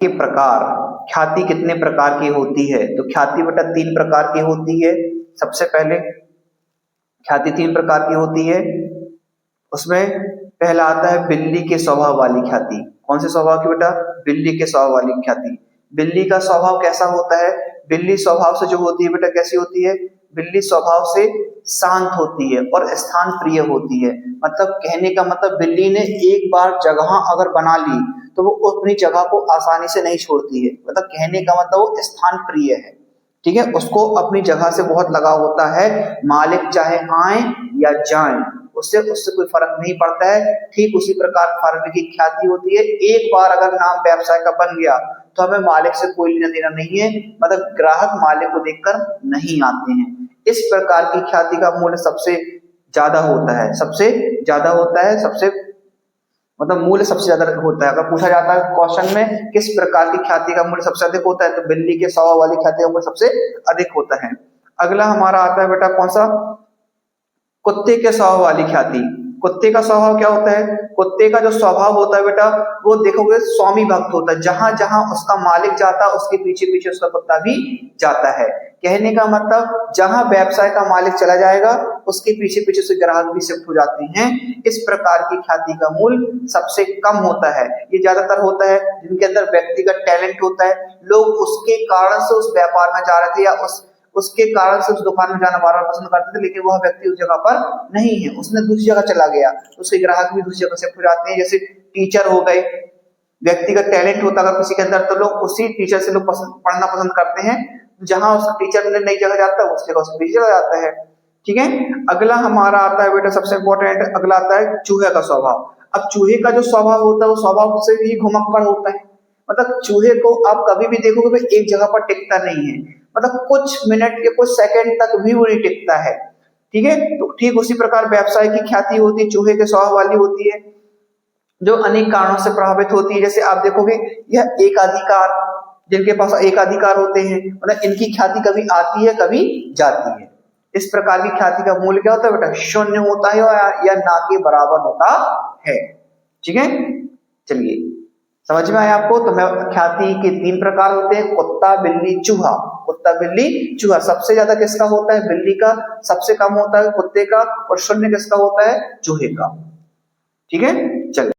के प्रकार, ख्याति कितने प्रकार की होती है? तो ख्याति बेटा 3 प्रकार की होती है। सबसे पहले ख्याति 3 प्रकार की होती है। उसमें पहला आता है बिल्ली के स्वभाव वाली ख्याति। कौन से स्वभाव की बेटा? बिल्ली के स्वभाव वाली ख्याति। बिल्ली का स्वभाव कैसा होता है? बिल्ली स्वभाव से जो होती है बेटा कैसी होती है? बिल्ली स्वभाव से शांत होती है और स्थान प्रिय होती है। मतलब कहने का मतलब बिल्ली ने एक बार जगह अगर बना ली तो वो अपनी जगह को आसानी से नहीं छोड़ती है। मतलब कहने का मतलब वो स्थान प्रिय है, ठीक है, उसको अपनी जगह से बहुत लगाव होता है। मालिक चाहे आए या जाए उससे उससे कोई फर्क नहीं पड़ता है। ठीक उसी प्रकार फार्मी की ख्याति होती है। एक बार अगर नाम व्यवसाय का बन गया तो हमें मालिक से कोई लेना देना नहीं है। मतलब ग्राहक मालिक को देखकर नहीं आते हैं। इस प्रकार की ख्याति का मूल्य सबसे ज्यादा होता है, सबसे ज्यादा होता है, सबसे मतलब मूल्य सबसे ज्यादा होता है। अगर पूछा जाता है क्वेश्चन में किस प्रकार की ख्याति का मूल्य सबसे अधिक होता है, तो बिल्ली के स्वभाव वाली ख्याति का मूल्य सबसे अधिक होता है। अगला हमारा आता है बेटा कौन सा? कुत्ते के स्वभाव वाली ख्याति। कुत्ते का स्वभाव क्या होता है? कुत्ते का जो स्वभाव होता है बेटा वो देखोगे स्वामी भक्त होता है। जहां जहां उसका मालिक जाता है उसके पीछे पीछे उसका कुत्ता भी जाता है। कहने का मतलब जहां व्यवसाय का मालिक चला जाएगा उसके पीछे पीछे से ग्राहक भी शिफ्ट हो जाते हैं। इस प्रकार की ख्याति का मूल्य सबसे कम होता है। ये ज्यादातर होता है जिनके अंदर व्यक्तिगत टैलेंट होता है। लोग उसके कारण से उस व्यापार में जा रहे थे या उसके कारण से उस दुकान में जाना बार बार पसंद करते थे, लेकिन वह व्यक्ति उस जगह पर नहीं है, उसने दूसरी जगह चला गया, उसके ग्राहक भी दूसरी जगह शिफ्ट हो जाते हैं। जैसे टीचर हो गए, व्यक्तिगत टैलेंट होता है किसी के अंदर तो लोग उसी टीचर से लोग पढ़ना पसंद करते हैं। जहां उस टीचर ने नई जगह जाता है उस जगह उसको दूसरी जगह जाता है, ठीक है। अगला हमारा आता है बेटा सबसे इंपॉर्टेंट, अगला आता है चूहे का स्वभाव। अब चूहे का जो स्वभाव होता है वो स्वभाव से ही घुमक्कड़ होता है। मतलब चूहे को आप कभी भी देखोगे तो एक जगह पर टिकता नहीं है। मतलब कुछ मिनट या कुछ सेकंड तक भी वो नहीं टिकता है, ठीक है। तो ठीक उसी प्रकार व्यवसाय की ख्याति होती है, चूहे के स्वभाव वाली होती है, जो अनेक कारणों से प्रभावित होती है। जैसे आप देखोगे यह एकाधिकार, जिनके पास एकाधिकार होते हैं, मतलब इनकी ख्याति कभी आती है कभी जाती है। इस प्रकार की ख्याति का मूल्य क्या होता है बेटा? शून्य होता है या ना के बराबर होता है, ठीक है। चलिए समझ में आया आपको? तो मैं ख्याति के 3 प्रकार होते हैं, कुत्ता बिल्ली चूहा। कुत्ता बिल्ली चूहा सबसे ज्यादा किसका होता है? बिल्ली का। सबसे कम होता है कुत्ते का। और शून्य किसका होता है? चूहे का, ठीक है। चलिए